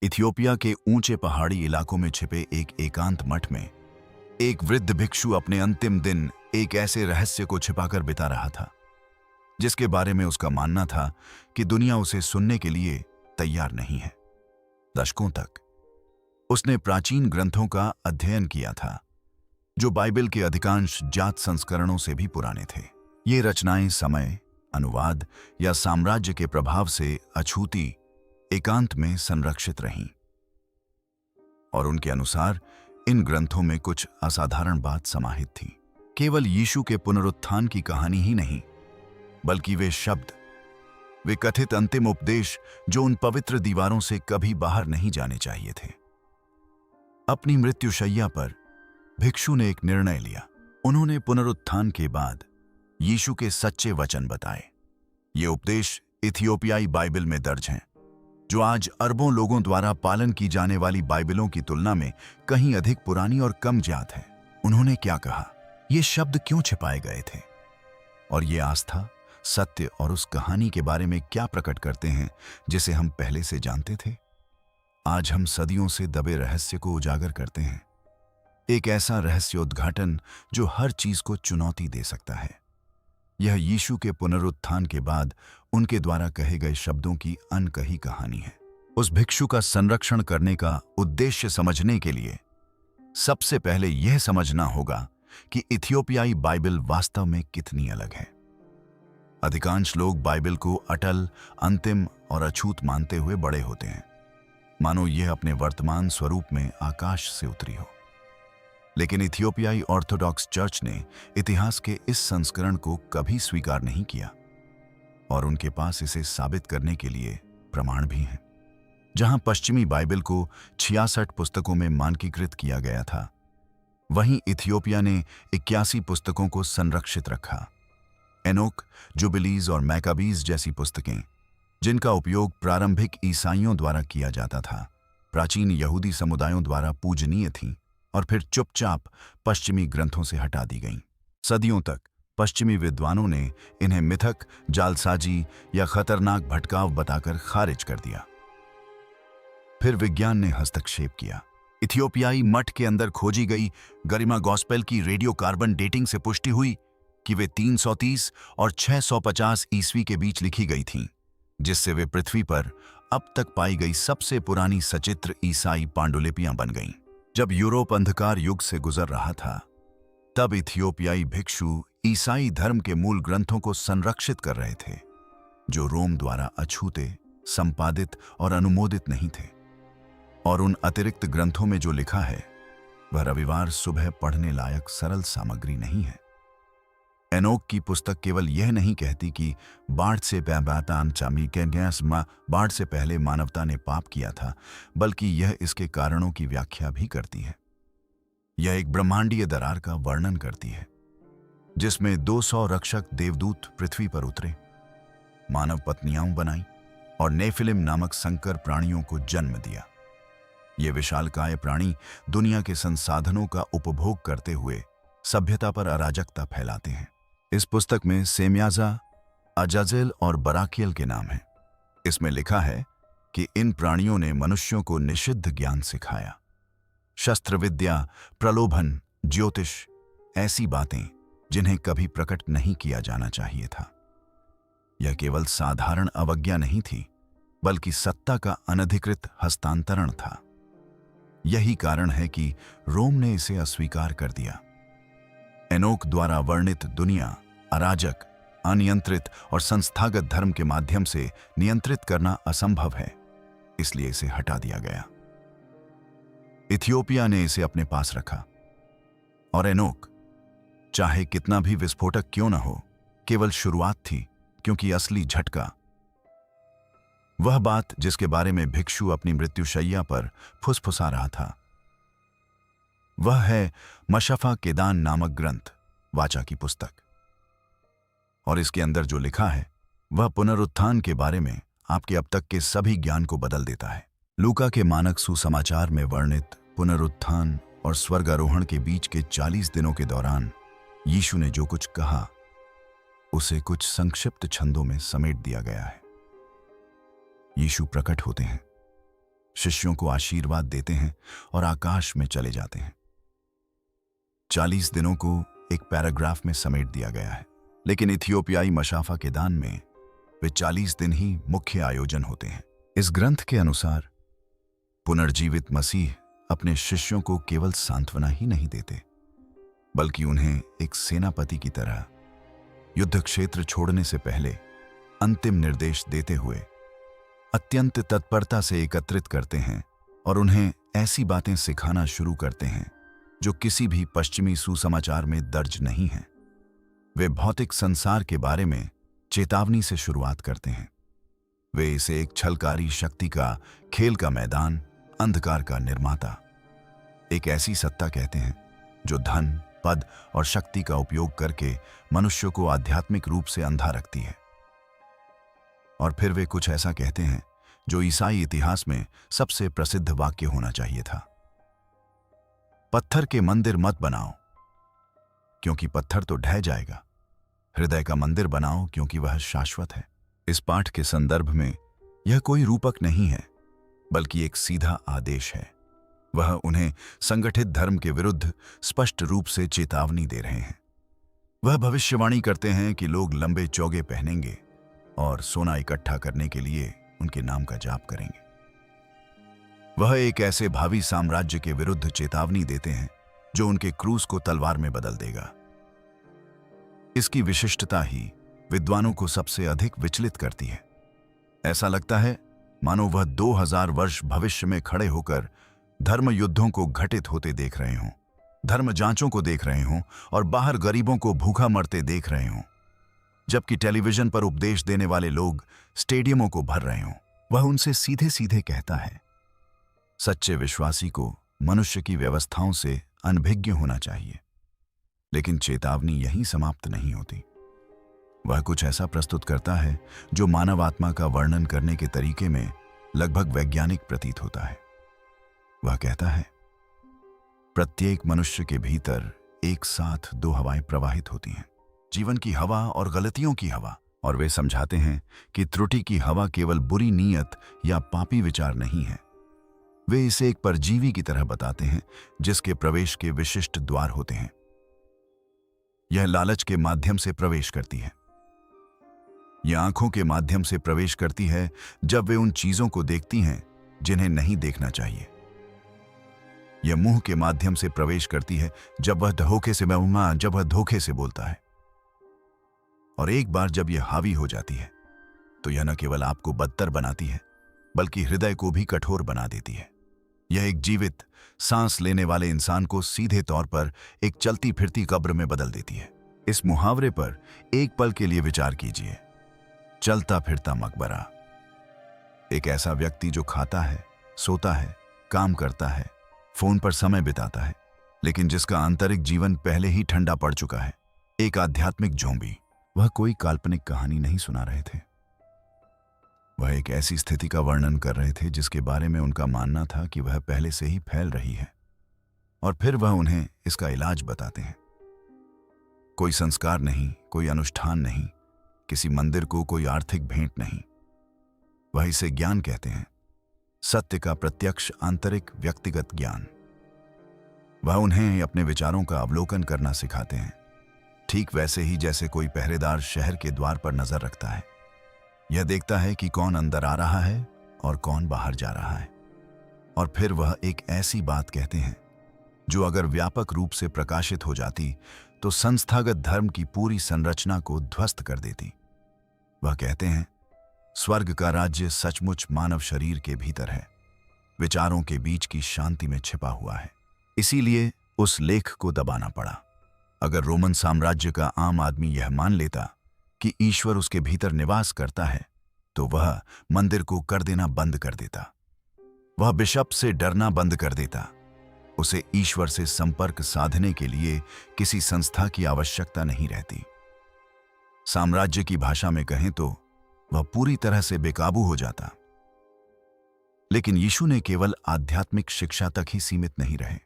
Ethiopia के ऊंचे पहाड़ी इलाकों में छिपे एक एकांत मठ में एक वृद्ध भिक्षु अपने अंतिम दिन एक ऐसे रहस्य को छिपाकर बिता रहा था जिसके बारे में उसका मानना था कि दुनिया उसे सुनने के लिए तैयार नहीं है। दशकों तक उसने प्राचीन ग्रंथों का अध्ययन किया था जो बाइबल के अधिकांश जात संस्करणों से भी पुराने थे। ये रचनाएं समय, अनुवाद या साम्राज्य के प्रभाव से अछूती एकांत में संरक्षित रहीं और उनके अनुसार इन ग्रंथों में कुछ असाधारण बात समाहित थी। केवल यीशु के पुनरुत्थान की कहानी ही नहीं, बल्कि वे शब्द, वे कथित अंतिम उपदेश जो उन पवित्र दीवारों से कभी बाहर नहीं जाने चाहिए थे। अपनी मृत्युशैया पर भिक्षु ने एक निर्णय लिया। उन्होंने पुनरुत्थान के बाद यीशु के सच्चे वचन बताए। ये उपदेश इथियोपियाई बाइबल में दर्ज हैं, जो आज अरबों लोगों द्वारा पालन की जाने वाली बाइबलों की तुलना में कहीं अधिक पुरानी और कम ज्ञात है। उन्होंने क्या कहा, ये शब्द क्यों छिपाए गए थे, और ये आस्था, सत्य और उस कहानी के बारे में क्या प्रकट करते हैं जिसे हम पहले से जानते थे। आज हम सदियों से दबे रहस्य को उजागर करते हैं, एक ऐसा रहस्योद्घाटन जो हर चीज को चुनौती दे सकता है। यह यीशु के पुनरुत्थान के बाद उनके द्वारा कहे गए शब्दों की अनकही कहानी है। उस भिक्षु का संरक्षण करने का उद्देश्य समझने के लिए सबसे पहले यह समझना होगा कि इथियोपियाई बाइबल वास्तव में कितनी अलग है। अधिकांश लोग बाइबल को अटल, अंतिम और अछूत मानते हुए बड़े होते हैं, मानो यह अपने वर्तमान स्वरूप में आकाश से उतरी हो। लेकिन इथियोपियाई ऑर्थोडॉक्स चर्च ने इतिहास के इस संस्करण को कभी स्वीकार नहीं किया और उनके पास इसे साबित करने के लिए प्रमाण भी हैं। जहां पश्चिमी बाइबल को 66 पुस्तकों में मानकीकृत किया गया था, वहीं इथियोपिया ने 81 पुस्तकों को संरक्षित रखा। एनोक, जुबिलीज और मैकाबीज जैसी पुस्तकें, जिनका उपयोग प्रारंभिक ईसाइयों द्वारा किया जाता था, प्राचीन यहूदी समुदायों द्वारा पूजनीय थीं और फिर चुपचाप पश्चिमी ग्रंथों से हटा दी गईं। सदियों तक पश्चिमी विद्वानों ने इन्हें मिथक, जालसाजी या खतरनाक भटकाव बताकर खारिज कर दिया। फिर विज्ञान ने हस्तक्षेप किया। इथियोपियाई मठ के अंदर खोजी गई गरिमा गॉस्पेल की रेडियो कार्बन डेटिंग से पुष्टि हुई कि वे 330 और 650 ईस्वी के बीच लिखी गई थीं, जिससे वे पृथ्वी पर अब तक पाई गई सबसे पुरानी सचित्र ईसाई पांडुलिपियां बन गईं। जब यूरोप अंधकार युग से गुजर रहा था, तब इथियोपियाई भिक्षु ईसाई धर्म के मूल ग्रंथों को संरक्षित कर रहे थे, जो रोम द्वारा अछूते, संपादित और अनुमोदित नहीं थे। और उन अतिरिक्त ग्रंथों में जो लिखा है, वह रविवार सुबह पढ़ने लायक सरल सामग्री नहीं है। एनोक की पुस्तक केवल यह नहीं कहती कि बाढ़ से पहले मानवता ने पाप किया था, बल्कि यह इसके कारणों की व्याख्या भी करती है। यह एक ब्रह्मांडीय दरार का वर्णन करती है, जिसमें 200 रक्षक देवदूत पृथ्वी पर उतरे, मानव पत्नियां बनाई और नेफिलिम नामक संकर प्राणियों को जन्म दिया। ये विशालकाय प्राणी दुनिया के संसाधनों का उपभोग करते हुए सभ्यता पर अराजकता फैलाते हैं। इस पुस्तक में सेम्याजा, अजाजेल और बराकियल के नाम हैं। इसमें लिखा है कि इन प्राणियों ने मनुष्यों को निषिद्ध ज्ञान सिखाया, शस्त्र विद्या, प्रलोभन, ज्योतिष, ऐसी बातें जिन्हें कभी प्रकट नहीं किया जाना चाहिए था। यह केवल साधारण अवज्ञा नहीं थी, बल्कि सत्ता का अनधिकृत हस्तांतरण था। यही कारण है कि रोम ने इसे अस्वीकार कर दिया। एनोक द्वारा वर्णित दुनिया अराजक, अनियंत्रित और संस्थागत धर्म के माध्यम से नियंत्रित करना असंभव है, इसलिए इसे हटा दिया गया। इथियोपिया ने इसे अपने पास रखा और एनोक, चाहे कितना भी विस्फोटक क्यों न हो, केवल शुरुआत थी, क्योंकि असली झटका, वह बात जिसके बारे में भिक्षु अपनी मृत्युशैया पर फुसफुसा रहा था, वह है मशफा केदान नामक ग्रंथ, वाचा की पुस्तक। और इसके अंदर जो लिखा है, वह पुनरुत्थान के बारे में आपके अब तक के सभी ज्ञान को बदल देता है। लूका के मानक सुसमाचार में वर्णित पुनरुत्थान और स्वर्गारोहण के बीच के 40 दिनों के दौरान यीशु ने जो कुछ कहा, उसे कुछ संक्षिप्त छंदों में समेट दिया गया है। यीशु प्रकट होते हैं, शिष्यों को आशीर्वाद देते हैं और आकाश में चले जाते हैं। 40 दिनों को एक पैराग्राफ में समेट दिया गया है, लेकिन इथियोपियाई मशाफा के दान में वे 40 दिन ही मुख्य आयोजन होते हैं। इस ग्रंथ के अनुसार पुनर्जीवित मसीह अपने शिष्यों को केवल सांत्वना ही नहीं देते, बल्कि उन्हें एक सेनापति की तरह युद्ध क्षेत्र छोड़ने से पहले अंतिम निर्देश देते हुए अत्यंत तत्परता से एकत्रित करते हैं और उन्हें ऐसी बातें सिखाना शुरू करते हैं जो किसी भी पश्चिमी सुसमाचार में दर्ज नहीं हैं। वे भौतिक संसार के बारे में चेतावनी से शुरुआत करते हैं। वे इसे एक छलकारी शक्ति का खेल का मैदान, अंधकार का निर्माता, एक ऐसी सत्ता कहते हैं जो धन, पद और शक्ति का उपयोग करके मनुष्य को आध्यात्मिक रूप से अंधा रखती है। और फिर वे कुछ ऐसा कहते हैं जो ईसाई इतिहास में सबसे प्रसिद्ध वाक्य होना चाहिए था, पत्थर के मंदिर मत बनाओ क्योंकि पत्थर तो ढह जाएगा, हृदय का मंदिर बनाओ क्योंकि वह शाश्वत है। इस पाठ के संदर्भ में यह कोई रूपक नहीं है, बल्कि एक सीधा आदेश है। वह उन्हें संगठित धर्म के विरुद्ध स्पष्ट रूप से चेतावनी दे रहे हैं। वह भविष्यवाणी करते हैं कि लोग लंबे चोगे पहनेंगे और सोना इकट्ठा करने के लिए उनके नाम का जाप करेंगे। वह एक ऐसे भावी साम्राज्य के विरुद्ध चेतावनी देते हैं जो उनके क्रूस को तलवार में बदल देगा। इसकी विशिष्टता ही विद्वानों को सबसे अधिक विचलित करती है। ऐसा लगता है मानो वह 2000 वर्ष भविष्य में खड़े होकर धर्म युद्धों को घटित होते देख रहे हों, धर्म जांचों को देख रहे हों और बाहर गरीबों को भूखा मरते देख रहे हों, जबकि टेलीविजन पर उपदेश देने वाले लोग स्टेडियमों को भर रहे हों। वह उनसे सीधे सीधे कहता है, सच्चे विश्वासी को मनुष्य की व्यवस्थाओं से अनभिज्ञ होना चाहिए। लेकिन चेतावनी यहीं समाप्त नहीं होती। वह कुछ ऐसा प्रस्तुत करता है जो मानव आत्मा का वर्णन करने के तरीके में लगभग वैज्ञानिक प्रतीत होता है। वह कहता है, प्रत्येक मनुष्य के भीतर एक साथ 2 हवाएं प्रवाहित होती हैं, जीवन की हवा और गलतियों की हवा। और वे समझाते हैं कि त्रुटि की हवा केवल बुरी नीयत या पापी विचार नहीं है। वे इसे एक परजीवी की तरह बताते हैं जिसके प्रवेश के विशिष्ट द्वार होते हैं। यह लालच के माध्यम से प्रवेश करती है। यह आंखों के माध्यम से प्रवेश करती है जब वे उन चीजों को देखती हैं जिन्हें नहीं देखना चाहिए। यह मुंह के माध्यम से प्रवेश करती है जब वह धोखे से बोलता है। और एक बार जब यह हावी हो जाती है तो यह न केवल आपको बदतर बनाती है बल्कि हृदय को भी कठोर बना देती है। यह एक जीवित सांस लेने वाले इंसान को सीधे तौर पर एक चलती फिरती कब्र में बदल देती है। इस मुहावरे पर एक पल के लिए विचार कीजिए। चलता फिरता मकबरा। एक ऐसा व्यक्ति जो खाता है, सोता है, काम करता है, फोन पर समय बिताता है, लेकिन जिसका आंतरिक जीवन पहले ही ठंडा पड़ चुका है। एक आध्यात्मिक ज़ॉम्बी। वह कोई काल्पनिक कहानी नहीं सुना रहे थे। वह एक ऐसी स्थिति का वर्णन कर रहे थे जिसके बारे में उनका मानना था कि वह पहले से ही फैल रही है, और फिर वह उन्हें इसका इलाज बताते हैं। कोई संस्कार नहीं, कोई अनुष्ठान नहीं, किसी मंदिर को कोई आर्थिक भेंट नहीं। वह इसे ज्ञान कहते हैं, सत्य का प्रत्यक्ष आंतरिक व्यक्तिगत ज्ञान। वह उन्हें अपने विचारों का अवलोकन करना सिखाते हैं, ठीक वैसे ही जैसे कोई पहरेदार शहर के द्वार पर नजर रखता है। यह देखता है कि कौन अंदर आ रहा है और कौन बाहर जा रहा है। और फिर वह एक ऐसी बात कहते हैं जो अगर व्यापक रूप से प्रकाशित हो जाती तो संस्थागत धर्म की पूरी संरचना को ध्वस्त कर देती। वह कहते हैं, स्वर्ग का राज्य सचमुच मानव शरीर के भीतर है, विचारों के बीच की शांति में छिपा हुआ है। इसीलिए उस लेख को दबाना पड़ा। अगर रोमन साम्राज्य का आम आदमी यह मान लेता कि ईश्वर उसके भीतर निवास करता है तो वह मंदिर को कर देना बंद कर देता। वह बिशप से डरना बंद कर देता। उसे ईश्वर से संपर्क साधने के लिए किसी संस्था की आवश्यकता नहीं रहती। साम्राज्य की भाषा में कहें तो वह पूरी तरह से बेकाबू हो जाता। लेकिन यीशु ने केवल आध्यात्मिक शिक्षा तक ही सीमित नहीं रहे।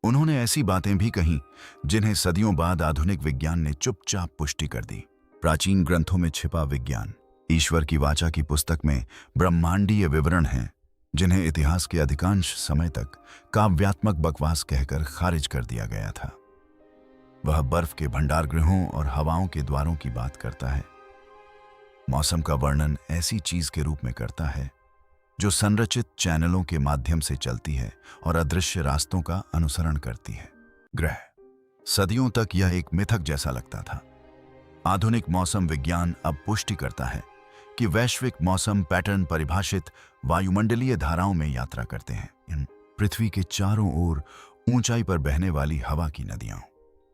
उन्होंने ऐसी बातें भी कहीं जिन्हें सदियों बाद आधुनिक विज्ञान ने चुपचाप पुष्टि कर दी। प्राचीन ग्रंथों में छिपा विज्ञान, ईश्वर की वाचा की पुस्तक में ब्रह्मांडीय विवरण हैं जिन्हें इतिहास के अधिकांश समय तक काव्यात्मक बकवास कहकर खारिज कर दिया गया था। वह बर्फ के भंडारगृहों और हवाओं के द्वारों की बात करता है, मौसम का वर्णन ऐसी चीज के रूप में करता है जो संरचित चैनलों के माध्यम से चलती है और अदृश्य रास्तों का अनुसरण करती है। ग्रह। सदियों तक यह एक मिथक जैसा लगता था। आधुनिक मौसम विज्ञान अब पुष्टि करता है कि वैश्विक मौसम पैटर्न परिभाषित वायुमंडलीय धाराओं में यात्रा करते हैं। इन पृथ्वी के चारों ओर ऊंचाई पर बहने वाली हवा की नदियां।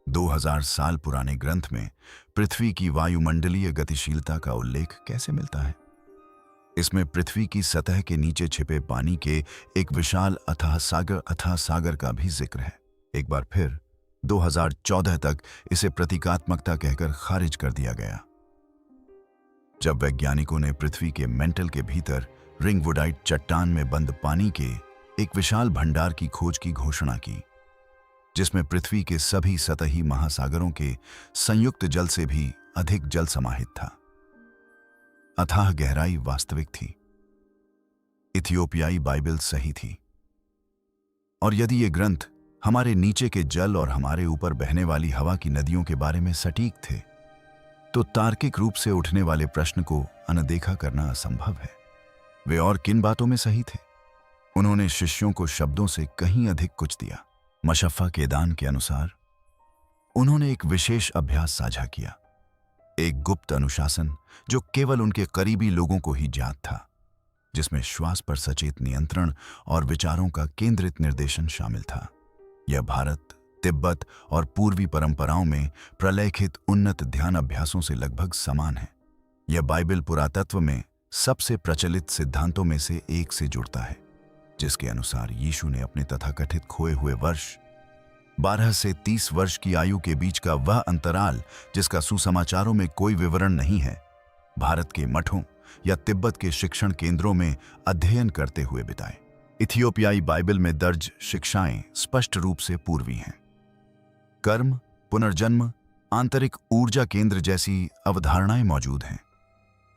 2000 साल पुराने ग्रंथ में पृथ्वी की वायुमंडलीय गतिशीलता का उल्लेख कैसे मिलता है? इसमें पृथ्वी की सतह के नीचे छिपे पानी के एक विशाल अथाह सागर का भी जिक्र है। एक बार फिर 2014 तक इसे प्रतीकात्मकता कहकर खारिज कर दिया गया, जब वैज्ञानिकों ने पृथ्वी के मेंटल के भीतर रिंगवुडाइट चट्टान में बंद पानी के एक विशाल भंडार की खोज की घोषणा की, जिसमें पृथ्वी के सभी सतही महासागरों के संयुक्त जल से भी अधिक जल समाहित था। अथाह गहराई वास्तविक थी। इथियोपियाई बाइबल सही थी। और यदि ये ग्रंथ हमारे नीचे के जल और हमारे ऊपर बहने वाली हवा की नदियों के बारे में सटीक थे, तो तार्किक रूप से उठने वाले प्रश्न को अनदेखा करना असंभव है। वे और किन बातों में सही थे? उन्होंने शिष्यों को शब्दों से कहीं अधिक कुछ दिया। मशफ्फा केदान के अनुसार उन्होंने एक विशेष अभ्यास साझा किया, एक गुप्त अनुशासन जो केवल उनके करीबी लोगों को ही ज्ञात था, जिसमें श्वास पर सचेत नियंत्रण और विचारों का केंद्रित निर्देशन शामिल था। यह भारत, तिब्बत और पूर्वी परंपराओं में प्रलेखित उन्नत ध्यान अभ्यासों से लगभग समान है। यह बाइबल पुरातत्व में सबसे प्रचलित सिद्धांतों में से एक से जुड़ता है, जिसके अनुसार यीशु ने अपने तथाकथित खोए हुए वर्ष 12 से 30 वर्ष की आयु के बीच का वह अंतराल, जिसका सुसमाचारों में कोई विवरण नहीं है, भारत के मठों या तिब्बत के शिक्षण केंद्रों में अध्ययन करते हुए बिताए। इथियोपियाई बाइबल में दर्ज शिक्षाएं स्पष्ट रूप से पूर्वी हैं। कर्म, पुनर्जन्म, आंतरिक ऊर्जा केंद्र जैसी अवधारणाएं मौजूद हैं,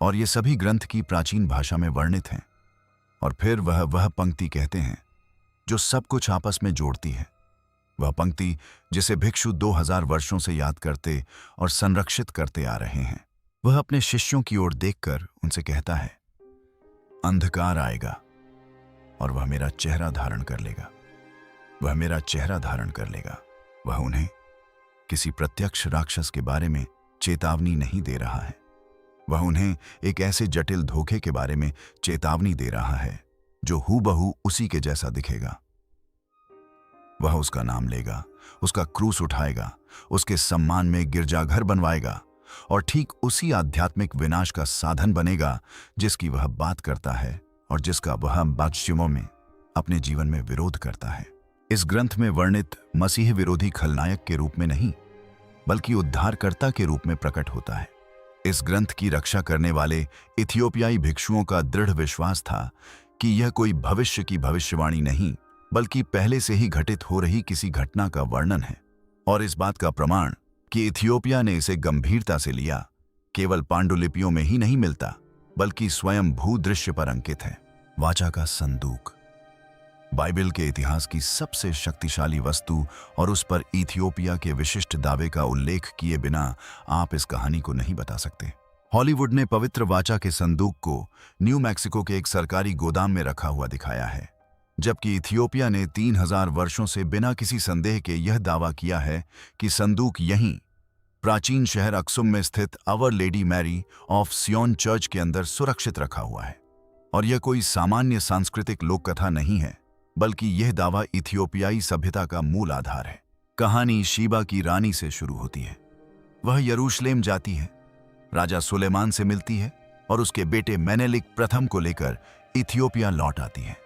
और ये सभी ग्रंथ की प्राचीन भाषा में वर्णित हैं। और फिर वह पंक्ति कहते हैं जो सब कुछ आपस में जोड़ती है। वह पंक्ति जिसे भिक्षु 2000 वर्षों से याद करते और संरक्षित करते आ रहे हैं। वह अपने शिष्यों की ओर देखकर उनसे कहता है, अंधकार आएगा और वह मेरा चेहरा धारण कर लेगा। वह मेरा चेहरा धारण कर लेगा। वह उन्हें किसी प्रत्यक्ष राक्षस के बारे में चेतावनी नहीं दे रहा है। वह उन्हें एक ऐसे जटिल धोखे के बारे में चेतावनी दे रहा है जो हूबहू उसी के जैसा दिखेगा। वह उसका नाम लेगा, उसका क्रूस उठाएगा, उसके सम्मान में गिरजाघर बनवाएगा और ठीक उसी आध्यात्मिक विनाश का साधन बनेगा जिसकी वह बात करता है और जिसका वह बादशाहों में अपने जीवन में विरोध करता है। इस ग्रंथ में वर्णित मसीह विरोधी खलनायक के रूप में नहीं, बल्कि उद्धारकर्ता के रूप में प्रकट होता है। इस ग्रंथ की रक्षा करने वाले इथियोपियाई भिक्षुओं का दृढ़ विश्वास था कि यह कोई भविष्य की भविष्यवाणी नहीं, बल्कि पहले से ही घटित हो रही किसी घटना का वर्णन है। और इस बात का प्रमाण कि इथियोपिया ने इसे गंभीरता से लिया केवल पांडुलिपियों में ही नहीं मिलता, बल्कि स्वयं भूदृश्य पर अंकित है। वाचा का संदूक बाइबल के इतिहास की सबसे शक्तिशाली वस्तु, और उस पर इथियोपिया के विशिष्ट दावे का उल्लेख किए बिना आप इस कहानी को नहीं बता सकते। हॉलीवुड ने पवित्र वाचा के संदूक को न्यू मैक्सिको के एक सरकारी गोदाम में रखा हुआ दिखाया है, जबकि इथियोपिया ने 3000 वर्षों से बिना किसी संदेह के यह दावा किया है कि संदूक यहीं प्राचीन शहर अक्सुम में स्थित our lady Mary of Zion church के अंदर सुरक्षित रखा हुआ है। और यह कोई सामान्य सांस्कृतिक लोक कथा नहीं है, बल्कि यह दावा इथियोपियाई सभ्यता का मूल आधार है। कहानी शीबा की रानी से शुरू होती है। वह यरूशलेम जाती है, राजा सुलेमान से मिलती है और उसके बेटे मेनेलिक प्रथम को लेकर इथियोपिया लौट आती है।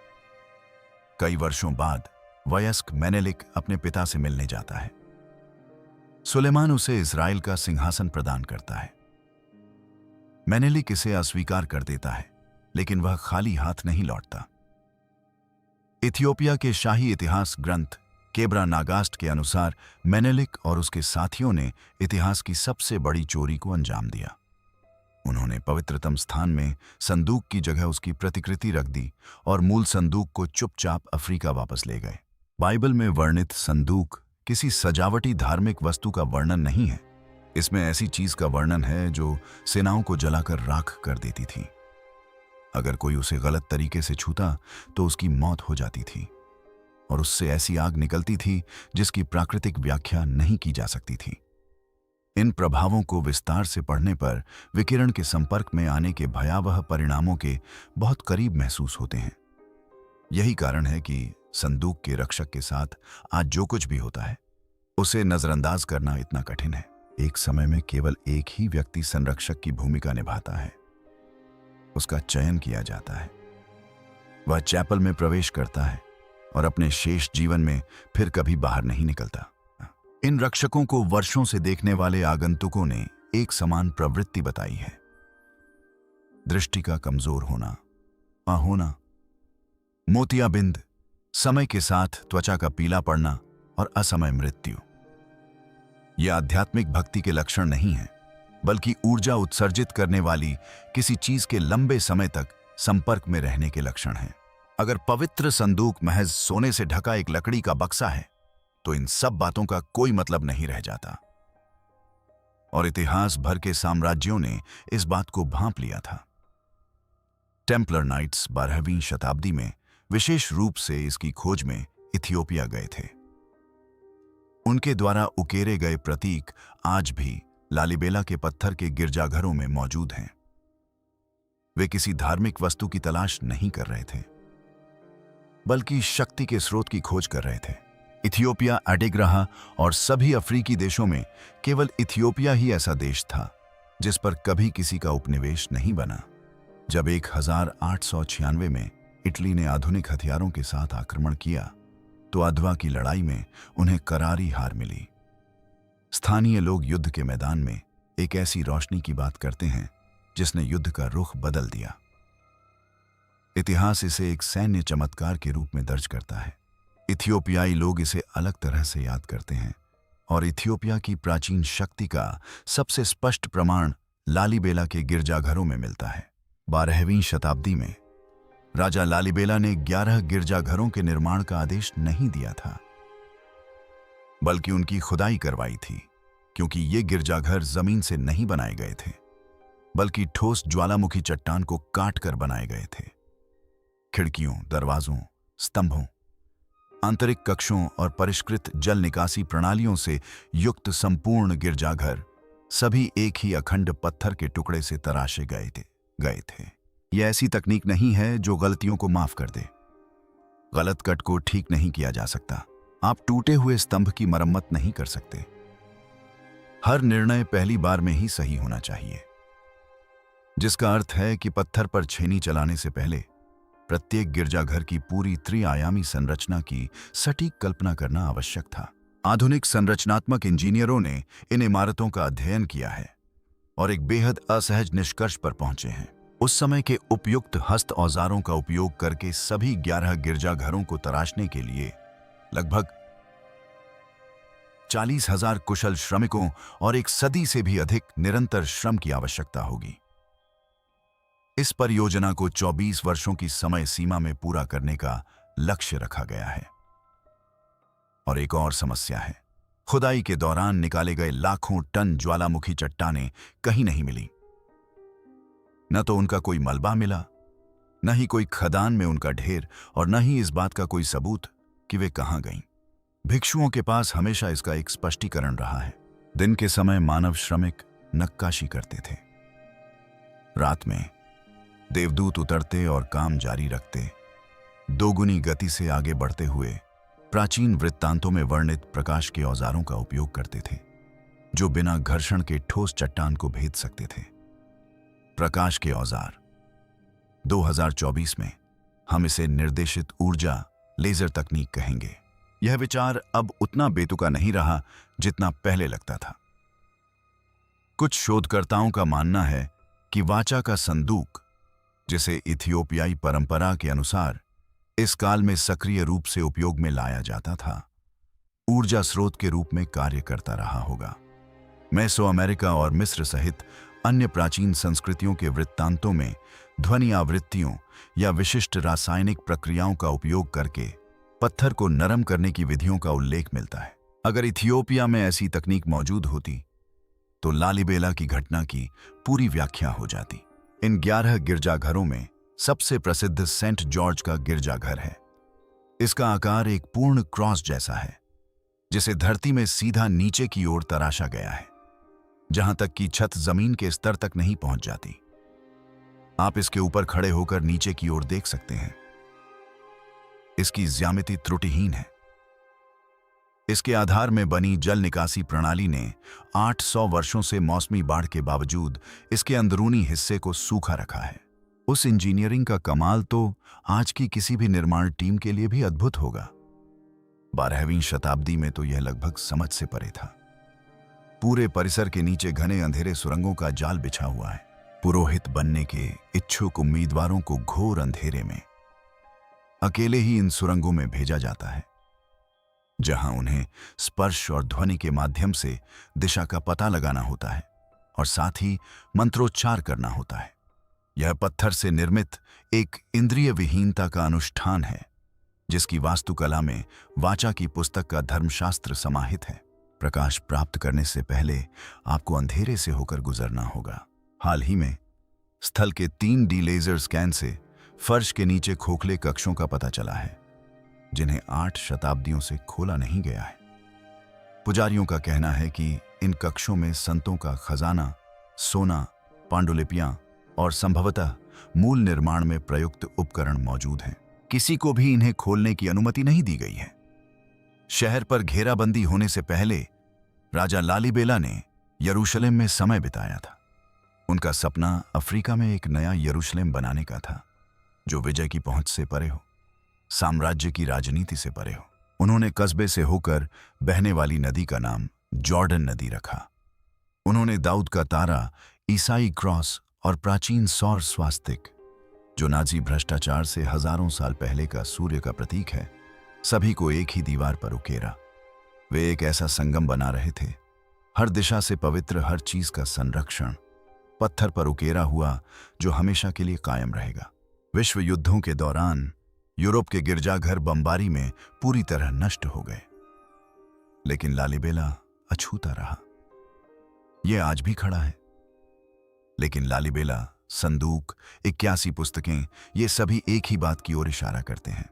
कई वर्षों बाद वयस्क मेनेलिक अपने पिता से मिलने जाता है। सुलेमान उसे इज़राइल का सिंहासन प्रदान करता है। मेनेलिक इसे अस्वीकार कर देता है, लेकिन वह खाली हाथ नहीं लौटता। इथियोपिया के शाही इतिहास ग्रंथ केब्रा नागास्ट के अनुसार मेनेलिक और उसके साथियों ने इतिहास की सबसे बड़ी चोरी को अंजाम दिया। उन्होंने पवित्रतम स्थान में संदूक की जगह उसकी प्रतिकृति रख दी और मूल संदूक को चुपचाप अफ्रीका वापस ले गए। बाइबल में वर्णित संदूक किसी सजावटी धार्मिक वस्तु का वर्णन नहीं है। इसमें ऐसी चीज का वर्णन है जो सेनाओं को जलाकर राख कर देती थी। अगर कोई उसे गलत तरीके से छूता तो उसकी मौत हो जाती थी और उससे ऐसी आग निकलती थी जिसकी प्राकृतिक व्याख्या नहीं की जा सकती थी। इन प्रभावों को विस्तार से पढ़ने पर विकिरण के संपर्क में आने के भयावह परिणामों के बहुत करीब महसूस होते हैं। यही कारण है कि संदूक के रक्षक के साथ आज जो कुछ भी होता है उसे नजरअंदाज करना इतना कठिन है। एक समय में केवल एक ही व्यक्ति संरक्षक की भूमिका निभाता है। उसका चयन किया जाता है। वह चैपल में प्रवेश करता है और अपने शेष जीवन में फिर कभी बाहर नहीं निकलता। इन रक्षकों को वर्षों से देखने वाले आगंतुकों ने एक समान प्रवृत्ति बताई है: दृष्टि का कमजोर होना, अहोना, मोतियाबिंद, समय के साथ त्वचा का पीला पड़ना और असमय मृत्यु। ये आध्यात्मिक भक्ति के लक्षण नहीं है, बल्कि ऊर्जा उत्सर्जित करने वाली किसी चीज के लंबे समय तक संपर्क में रहने के लक्षण हैं। अगर पवित्र संदूक महज सोने से ढका एक लकड़ी का बक्सा है तो इन सब बातों का कोई मतलब नहीं रह जाता। और इतिहास भर के साम्राज्यों ने इस बात को भांप लिया था। टेम्पलर नाइट्स 12वीं शताब्दी में विशेष रूप से इसकी खोज में इथियोपिया गए थे। उनके द्वारा उकेरे गए प्रतीक आज भी लालीबेला के पत्थर के गिरजाघरों में मौजूद हैं। वे किसी धार्मिक वस्तु की तलाश नहीं कर रहे थे, बल्कि शक्ति के स्रोत की खोज कर रहे थे। इथियोपिया, एडिग्रहा और सभी अफ्रीकी देशों में केवल इथियोपिया ही ऐसा देश था जिस पर कभी किसी का उपनिवेश नहीं बना। जब 1896 में इटली ने आधुनिक हथियारों के साथ आक्रमण किया तो अधवा की लड़ाई में उन्हें करारी हार मिली। स्थानीय लोग युद्ध के मैदान में एक ऐसी रोशनी की बात करते हैं जिसने युद्ध का रुख बदल दिया। इतिहास इसे एक सैन्य चमत्कार के रूप में दर्ज करता है। इथियोपियाई लोग इसे अलग तरह से याद करते हैं और इथियोपिया की प्राचीन शक्ति का सबसे स्पष्ट प्रमाण लालीबेला के गिरजाघरों में मिलता है। 12वीं शताब्दी में राजा लालीबेला ने 11 गिरजाघरों के निर्माण का आदेश नहीं दिया था, बल्कि उनकी खुदाई करवाई थी, क्योंकि ये गिरजाघर जमीन से नहीं बनाए गए थे, बल्कि ठोस ज्वालामुखी चट्टान को काट कर बनाए गए थे। खिड़कियों, दरवाजों, स्तंभों, आंतरिक कक्षों और परिष्कृत जल निकासी प्रणालियों से युक्त संपूर्ण गिरजाघर सभी एक ही अखंड पत्थर के टुकड़े से तराशे गए थे। यह ऐसी तकनीक नहीं है जो गलतियों को माफ कर दे। गलत कट को ठीक नहीं किया जा सकता। आप टूटे हुए स्तंभ की मरम्मत नहीं कर सकते। हर निर्णय पहली बार में ही सही होना चाहिए, जिसका अर्थ है कि पत्थर पर छेनी चलाने से पहले प्रत्येक गिरजाघर की पूरी त्रिआयामी संरचना की सटीक कल्पना करना आवश्यक था। आधुनिक संरचनात्मक इंजीनियरों ने इन इमारतों का अध्ययन किया है और एक बेहद असहज निष्कर्ष पर पहुंचे हैं। उस समय के उपयुक्त हस्त औजारों का उपयोग करके सभी 11 गिरजाघरों को तराशने के लिए लगभग 40,000 कुशल श्रमिकों और एक सदी से भी अधिक निरंतर श्रम की आवश्यकता होगी। इस परियोजना को 24 वर्षों की समय सीमा में पूरा करने का लक्ष्य रखा गया है। और एक और समस्या है, खुदाई के दौरान निकाले गए लाखों टन ज्वालामुखी चट्टानें कहीं नहीं मिली। न तो उनका कोई मलबा मिला, न ही कोई खदान में उनका ढेर, और न ही इस बात का कोई सबूत कि वे कहां गईं। भिक्षुओं के पास हमेशा इसका एक स्पष्टीकरण रहा है। दिन के समय मानव श्रमिक नक्काशी करते थे। रात में देवदूत उतरते और काम जारी रखते, दोगुनी गति से आगे बढ़ते हुए प्राचीन वृत्तांतों में वर्णित प्रकाश के औजारों का उपयोग करते थे, जो बिना घर्षण के ठोस चट्टान को भेद सकते थे। प्रकाश के औजार 2024 में हम इसे निर्देशित ऊर्जा लेजर तकनीक कहेंगे। यह विचार अब उतना बेतुका नहीं रहा जितना पहले लगता था। कुछ शोधकर्ताओं का मानना है कि वाचा का संदूक, जिसे इथियोपियाई परंपरा के अनुसार इस काल में सक्रिय रूप से उपयोग में लाया जाता था, ऊर्जा स्रोत के रूप में कार्य करता रहा होगा। मेसो अमेरिका और मिस्र सहित अन्य प्राचीन संस्कृतियों के वृत्तांतों में ध्वनि आवृत्तियों या विशिष्ट रासायनिक प्रक्रियाओं का उपयोग करके पत्थर को नरम करने की विधियों का उल्लेख मिलता है। अगर इथियोपिया में ऐसी तकनीक मौजूद होती तो लालीबेला की घटना की पूरी व्याख्या हो जाती। इन 11 गिरजाघरों में सबसे प्रसिद्ध सेंट जॉर्ज का गिरजाघर है। इसका आकार एक पूर्ण क्रॉस जैसा है, जिसे धरती में सीधा नीचे की ओर तराशा गया है, जहां तक कि छत जमीन के स्तर तक नहीं पहुंच जाती। आप इसके ऊपर खड़े होकर नीचे की ओर देख सकते हैं। इसकी ज्यामिति त्रुटिहीन है। इसके आधार में बनी जल निकासी प्रणाली ने 800 वर्षों से मौसमी बाढ़ के बावजूद इसके अंदरूनी हिस्से को सूखा रखा है। उस इंजीनियरिंग का कमाल तो आज की किसी भी निर्माण टीम के लिए भी अद्भुत होगा। 12वीं शताब्दी में तो यह लगभग समझ से परे था। पूरे परिसर के नीचे घने अंधेरे सुरंगों का जाल बिछा हुआ है। पुरोहित बनने के इच्छुक उम्मीदवारों को घोर अंधेरे में अकेले ही इन सुरंगों में भेजा जाता है, जहां उन्हें स्पर्श और ध्वनि के माध्यम से दिशा का पता लगाना होता है और साथ ही मंत्रोच्चार करना होता है। यह पत्थर से निर्मित एक इंद्रिय विहीनता का अनुष्ठान है, जिसकी वास्तुकला में वाचा की पुस्तक का धर्मशास्त्र समाहित है। प्रकाश प्राप्त करने से पहले आपको अंधेरे से होकर गुजरना होगा। हाल ही में स्थल के 3D लेजर स्कैन से फर्श के नीचे खोखले कक्षों का पता चला है, जिन्हें 8 शताब्दियों से खोला नहीं गया है। पुजारियों का कहना है कि इन कक्षों में संतों का खजाना, सोना, पांडुलिपियां और संभवतः मूल निर्माण में प्रयुक्त उपकरण मौजूद हैं। किसी को भी इन्हें खोलने की अनुमति नहीं दी गई है। शहर पर घेराबंदी होने से पहले राजा लालीबेला ने यरूशलेम में समय बिताया था। उनका सपना अफ्रीका में एक नया यरूशलेम बनाने का था, जो विजय की पहुंच से परे हो, साम्राज्य की राजनीति से परे हो। उन्होंने कस्बे से होकर बहने वाली नदी का नाम जॉर्डन नदी रखा। उन्होंने दाऊद का तारा, ईसाई क्रॉस और प्राचीन सौर स्वास्तिक, जो नाजी भ्रष्टाचार से हजारों साल पहले का सूर्य का प्रतीक है, सभी को एक ही दीवार पर उकेरा। वे एक ऐसा संगम बना रहे थे, हर दिशा से पवित्र हर चीज का संरक्षण पत्थर पर उकेरा हुआ, जो हमेशा के लिए कायम रहेगा। विश्व युद्धों के दौरान यूरोप के गिरजाघर बमबारी में पूरी तरह नष्ट हो गए, लेकिन लालीबेला अछूता रहा। यह आज भी खड़ा है। लेकिन लालीबेला, संदूक, 81 पुस्तकें, ये सभी एक ही बात की ओर इशारा करते हैं।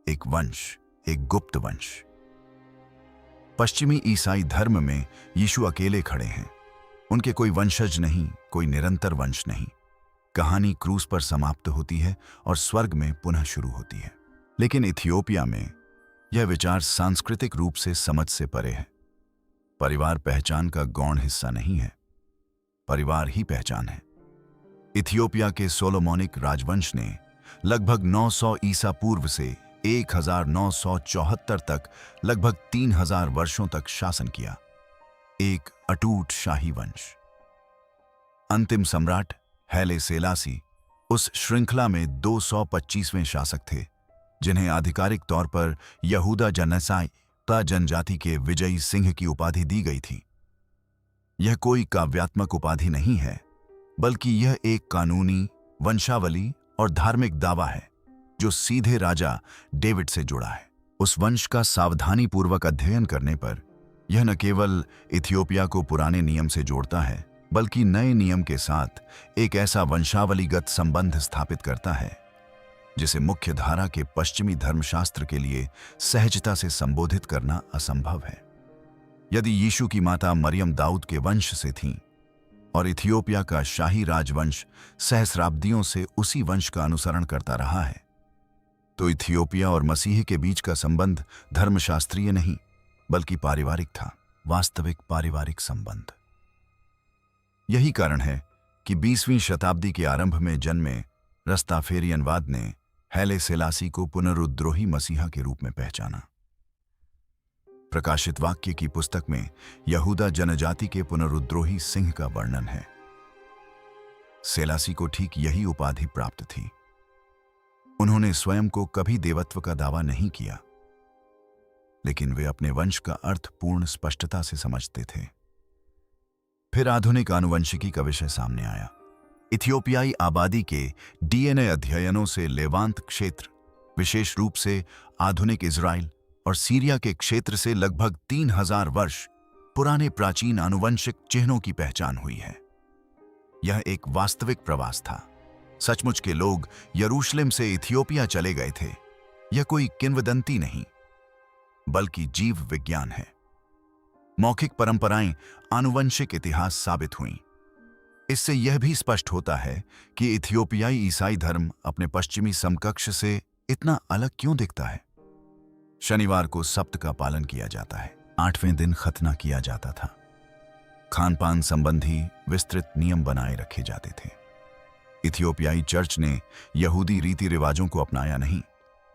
एक वंश, एक गुप्त वंश। पश्चिमी ईसाई धर्म में यीशु अकेले खड़े हैं। उनके कोई वंशज नहीं, कोई निरंतर वंश नहीं। कहानी क्रूस पर समाप्त होती है और स्वर्ग में पुनः शुरू होती है। लेकिन इथियोपिया में यह विचार सांस्कृतिक रूप से समझ से परे है। परिवार पहचान का गौण हिस्सा नहीं है, परिवार ही पहचान है। इथियोपिया के सोलोमोनिक राजवंश ने लगभग 900 ईसा पूर्व से 1974 तक लगभग 3000 वर्षों तक शासन किया। एक अटूट शाही वंश। अंतिम सम्राट हैले सेलासी उस श्रृंखला में 225वें शासक थे, जिन्हें आधिकारिक तौर पर यहूदा जनसाई जनजाति के विजयी सिंह की उपाधि दी गई थी। यह कोई काव्यात्मक उपाधि नहीं है, बल्कि यह एक कानूनी, वंशावली और धार्मिक दावा है जो सीधे राजा डेविड से जुड़ा है। उस वंश का सावधानीपूर्वक अध्ययन करने पर यह न केवल इथियोपिया को पुराने नियम से जोड़ता है, बल्कि नए नियम के साथ एक ऐसा वंशावलीगत संबंध स्थापित करता है जिसे मुख्य धारा के पश्चिमी धर्मशास्त्र के लिए सहजता से संबोधित करना असंभव है। यदि यीशु की माता मरियम दाऊद के वंश से थीं और इथियोपिया का शाही राजवंश सहस्राब्दियों से उसी वंश का अनुसरण करता रहा है, तो इथियोपिया और मसीह के बीच का संबंध धर्मशास्त्रीय नहीं, बल्कि पारिवारिक था, वास्तविक पारिवारिक संबंध। यही कारण है कि 20वीं शताब्दी के आरंभ में जन्मे रस्ताफेरियनवाद ने हैले सेलासी को पुनरुद्रोही मसीहा के रूप में पहचाना। प्रकाशित वाक्य की पुस्तक में यहूदा जनजाति के पुनरुद्रोही सिंह का वर्णन है। सेलासी को ठीक यही उपाधि प्राप्त थी। उन्होंने स्वयं को कभी देवत्व का दावा नहीं किया, लेकिन वे अपने वंश का अर्थ पूर्ण स्पष्टता से समझते थे। फिर आधुनिक आनुवंशिकी का विषय सामने आया। इथियोपियाई आबादी के डीएनए अध्ययनों से लेवांत क्षेत्र, विशेष रूप से आधुनिक इजराइल और सीरिया के क्षेत्र से लगभग 3000 वर्ष पुराने प्राचीन आनुवंशिक चिन्हों की पहचान हुई है। यह एक वास्तविक प्रवास था। सचमुच के लोग यरूशलेम से इथियोपिया चले गए थे। यह कोई किंवदंती नहीं, बल्कि जीव विज्ञान है। मौखिक परंपराएं आनुवंशिक इतिहास साबित हुईं। इससे यह भी स्पष्ट होता है कि इथियोपियाई ईसाई धर्म अपने पश्चिमी समकक्ष से इतना अलग क्यों दिखता है। शनिवार को सप्त का पालन किया जाता है। 8वें दिन खतना किया जाता था। खान-पान संबंधी विस्तृत नियम बनाए रखे जाते थे। इथियोपियाई चर्च ने यहूदी रीति रिवाजों को अपनाया नहीं,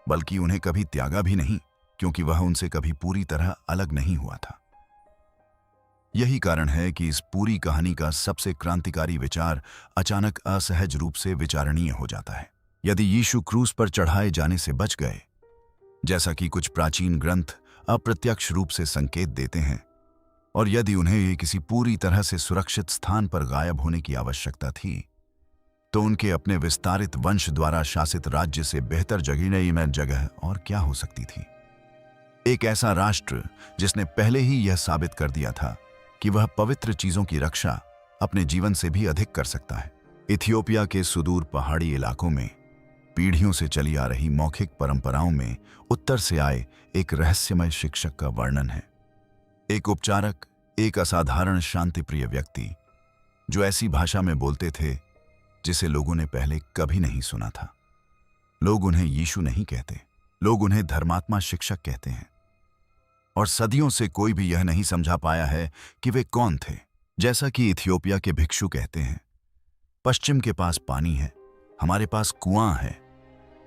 बल्कि उन्हें कभी त्यागा भी नहीं, क्योंकि वह उनसे कभी पूरी तरह अलग नहीं हुआ था। यही कारण है कि इस पूरी कहानी का सबसे क्रांतिकारी विचार अचानक असहज रूप से विचारणीय हो जाता है। यदि यीशु क्रूस पर चढ़ाए जाने से बच गए, जैसा कि कुछ प्राचीन ग्रंथ अप्रत्यक्ष रूप से संकेत देते हैं, और यदि उन्हें ये किसी पूरी तरह से सुरक्षित स्थान पर गायब होने की आवश्यकता थी, तो उनके अपने विस्तारित वंश द्वारा शासित राज्य से बेहतर जगह और क्या हो सकती थी। एक ऐसा राष्ट्र जिसने पहले ही यह साबित कर दिया था कि वह पवित्र चीजों की रक्षा अपने जीवन से भी अधिक कर सकता है। इथियोपिया के सुदूर पहाड़ी इलाकों में पीढ़ियों से चली आ रही मौखिक परंपराओं में उत्तर से आए एक रहस्यमय शिक्षक का वर्णन है। एक उपचारक, एक असाधारण शांतिप्रिय व्यक्ति, जो ऐसी भाषा में बोलते थे जिसे लोगों ने पहले कभी नहीं सुना था। लोग उन्हें यीशु नहीं कहते, लोग उन्हें धर्मात्मा शिक्षक कहते हैं। और सदियों से कोई भी यह नहीं समझा पाया है कि वे कौन थे। जैसा कि इथियोपिया के भिक्षु कहते हैं, पश्चिम के पास पानी है, हमारे पास कुआं है,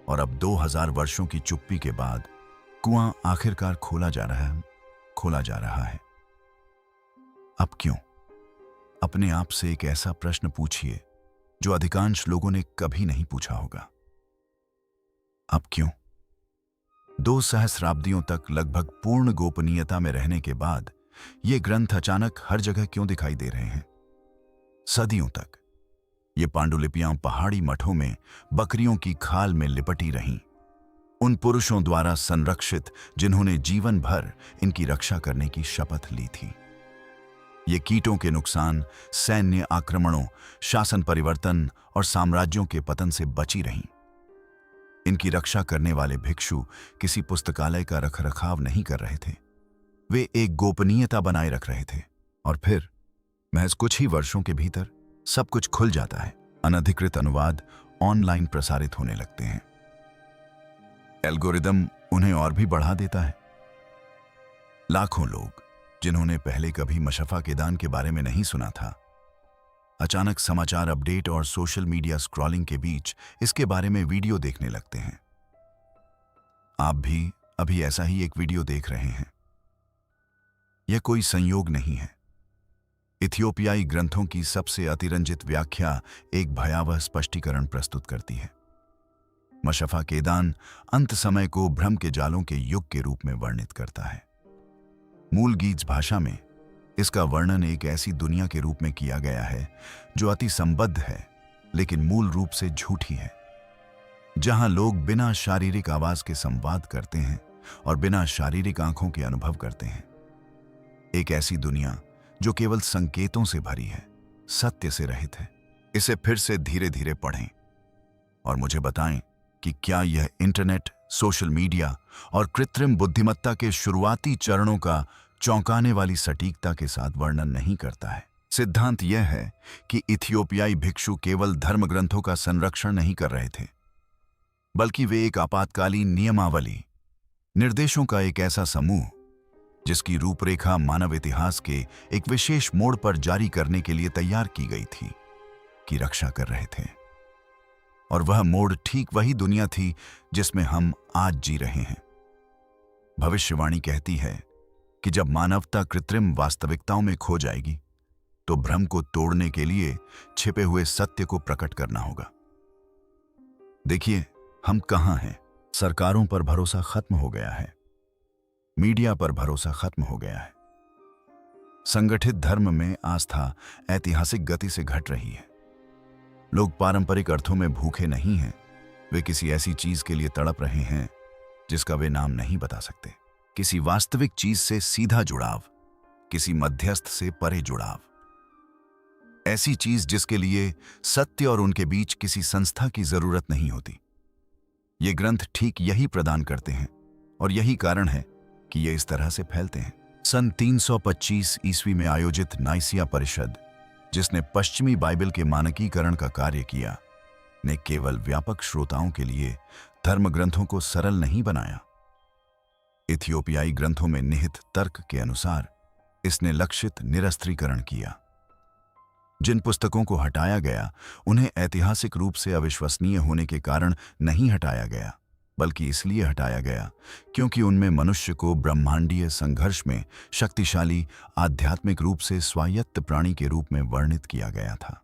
और अब 2000 वर्षों की चुप्पी के बाद कुआं आखिरकार खोला जा रहा है। अब क्यों? अपने आप से एक ऐसा प्रश्न पूछिए जो अधिकांश लोगों ने कभी नहीं पूछा होगा। अब क्यों? 2 सहस्राब्दियों तक लगभग पूर्ण गोपनीयता में रहने के बाद ये ग्रंथ अचानक हर जगह क्यों दिखाई दे रहे हैं? सदियों तक ये पांडुलिपियां पहाड़ी मठों में बकरियों की खाल में लिपटी रहीं, उन पुरुषों द्वारा संरक्षित जिन्होंने जीवन भर इनकी रक्षा करने की शपथ ली थी। ये कीटों के नुकसान, सैन्य आक्रमणों, शासन परिवर्तन और साम्राज्यों के पतन से बची रहीं। इनकी रक्षा करने वाले भिक्षु किसी पुस्तकालय का रखरखाव नहीं कर रहे थे, वे एक गोपनीयता बनाए रख रहे थे। और फिर महज कुछ ही वर्षों के भीतर सब कुछ खुल जाता है। अनधिकृत अनुवाद ऑनलाइन प्रसारित होने लगते हैं। एल्गोरिदम उन्हें और भी बढ़ा देता है। लाखों लोग जिन्होंने पहले कभी मशफा के दान के बारे में नहीं सुना था, अचानक समाचार अपडेट और सोशल मीडिया स्क्रॉलिंग के बीच इसके बारे में वीडियो देखने लगते हैं। आप भी अभी ऐसा ही एक वीडियो देख रहे हैं। यह कोई संयोग नहीं है। इथियोपियाई ग्रंथों की सबसे अतिरंजित व्याख्या एक भयावह स्पष्टीकरण प्रस्तुत करती है। मशफा केदान अंत समय को भ्रम के जालों के युग के रूप में वर्णित करता है। मूल गीज भाषा में इसका वर्णन एक ऐसी दुनिया के रूप में किया गया है जो अति संबद्ध है, लेकिन मूल रूप से झूठी है, जहां लोग बिना शारीरिक आवाज के संवाद करते हैं और बिना शारीरिक आंखों के अनुभव करते हैं। एक ऐसी दुनिया जो केवल संकेतों से भरी है, सत्य से रहित है। इसे फिर से धीरे धीरे पढ़ें और मुझे बताएं कि क्या यह इंटरनेट, सोशल मीडिया और कृत्रिम बुद्धिमत्ता के शुरुआती चरणों का चौंकाने वाली सटीकता के साथ वर्णन नहीं करता है। सिद्धांत यह है कि इथियोपियाई भिक्षु केवल धर्म ग्रंथों का संरक्षण नहीं कर रहे थे, बल्कि वे एक आपातकालीन नियमावली, निर्देशों का एक ऐसा समूह जिसकी रूपरेखा मानव इतिहास के एक विशेष मोड़ पर जारी करने के लिए तैयार की गई थी, की रक्षा कर रहे थे। और वह मोड़ ठीक वही दुनिया थी जिसमें हम आज जी रहे हैं। भविष्यवाणी कहती है कि जब मानवता कृत्रिम वास्तविकताओं में खो जाएगी, तो भ्रम को तोड़ने के लिए छिपे हुए सत्य को प्रकट करना होगा। देखिए, हम कहां हैं। सरकारों पर भरोसा खत्म हो गया है, मीडिया पर भरोसा खत्म हो गया है, संगठित धर्म में आस्था ऐतिहासिक गति से घट रही है। लोग पारंपरिक अर्थों में भूखे नहीं हैं, वे किसी ऐसी चीज के लिए तड़प रहे हैं जिसका वे नाम नहीं बता सकते। किसी वास्तविक चीज से सीधा जुड़ाव, किसी मध्यस्थ से परे जुड़ाव, ऐसी चीज जिसके लिए सत्य और उनके बीच किसी संस्था की जरूरत नहीं होती। ये ग्रंथ ठीक यही प्रदान करते हैं और यही कारण है कि ये इस तरह से फैलते हैं। सन 325 ईस्वी में आयोजित नाइसिया परिषद, जिसने पश्चिमी बाइबल के मानकीकरण का कार्य किया, ने केवल व्यापक श्रोताओं के लिए धर्म ग्रंथों को सरल नहीं बनाया। इथियोपियाई ग्रंथों में निहित तर्क के अनुसार इसने लक्षित निरस्त्रीकरण किया। जिन पुस्तकों को हटाया गया उन्हें ऐतिहासिक रूप से अविश्वसनीय होने के कारण नहीं हटाया गया, बल्कि इसलिए हटाया गया क्योंकि उनमें मनुष्य को ब्रह्मांडीय संघर्ष में शक्तिशाली आध्यात्मिक रूप से स्वायत्त प्राणी के रूप में वर्णित किया गया था।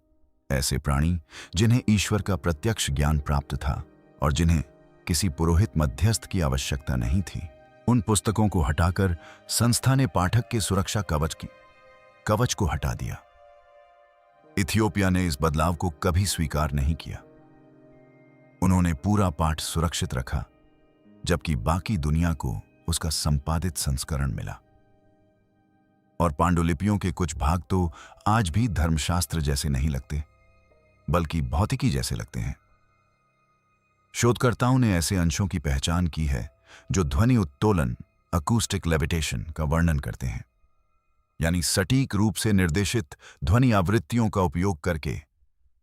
ऐसे प्राणी जिन्हें ईश्वर का प्रत्यक्ष ज्ञान प्राप्त था और जिन्हें किसी पुरोहित मध्यस्थ की आवश्यकता नहीं थी। उन पुस्तकों को हटाकर संस्था ने पाठक के सुरक्षा कवच को हटा दिया। इथियोपिया ने इस बदलाव को कभी स्वीकार नहीं किया। उन्होंने पूरा पाठ सुरक्षित रखा, जबकि बाकी दुनिया को उसका संपादित संस्करण मिला। और पांडुलिपियों के कुछ भाग तो आज भी धर्मशास्त्र जैसे नहीं लगते, बल्कि भौतिकी जैसे लगते हैं। शोधकर्ताओं ने ऐसे अंशों की पहचान की है जो ध्वनि उत्तोलन अकूस्टिक लेविटेशन का वर्णन करते हैं, यानी सटीक रूप से निर्देशित ध्वनि आवृत्तियों का उपयोग करके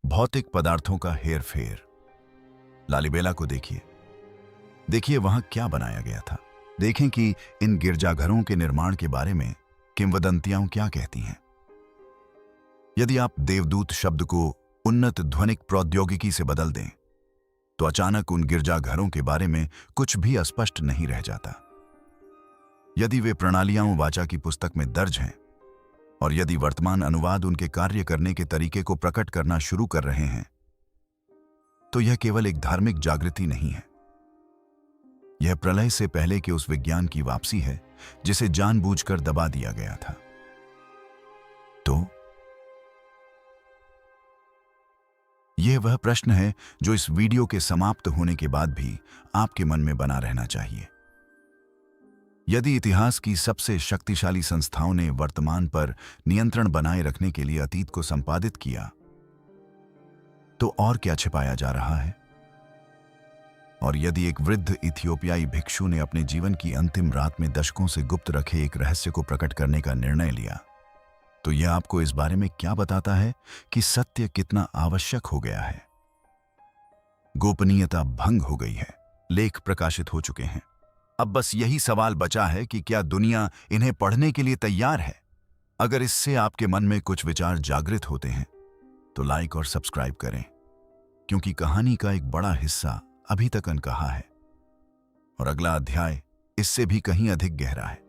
भौतिक पदार्थों का हेरफेर। लालिबेला को देखिए वहां क्या बनाया गया था। देखें कि इन गिरजाघरों के निर्माण के बारे में किंवदंतियां क्या कहती हैं। यदि आप देवदूत शब्द को उन्नत ध्वनिक प्रौद्योगिकी से बदल दें तो अचानक उन गिरजाघरों के बारे में कुछ भी अस्पष्ट नहीं रह जाता। यदि वे प्रणालियां वाचा की पुस्तक में दर्ज हैं और यदि वर्तमान अनुवाद उनके कार्य करने के तरीके को प्रकट करना शुरू कर रहे हैं, तो यह केवल एक धार्मिक जागृति नहीं है। यह प्रलय से पहले के उस विज्ञान की वापसी है जिसे जानबूझकर दबा दिया गया था। तो यह वह प्रश्न है जो इस वीडियो के समाप्त होने के बाद भी आपके मन में बना रहना चाहिए। यदि इतिहास की सबसे शक्तिशाली संस्थाओं ने वर्तमान पर नियंत्रण बनाए रखने के लिए अतीत को संपादित किया, तो और क्या छिपाया जा रहा है? और यदि एक वृद्ध इथियोपियाई भिक्षु ने अपने जीवन की अंतिम रात में दशकों से गुप्त रखे एक रहस्य को प्रकट करने का निर्णय लिया, तो यह आपको इस बारे में क्या बताता है कि सत्य कितना आवश्यक हो गया है? गोपनीयता भंग हो गई है, लेख प्रकाशित हो चुके हैं। अब बस यही सवाल बचा है कि क्या दुनिया इन्हें पढ़ने के लिए तैयार है? अगर इससे आपके मन में कुछ विचार जागृत होते हैं तो लाइक और सब्सक्राइब करें, क्योंकि कहानी का एक बड़ा हिस्सा अभी तक अनकहा है और अगला अध्याय इससे भी कहीं अधिक गहरा है।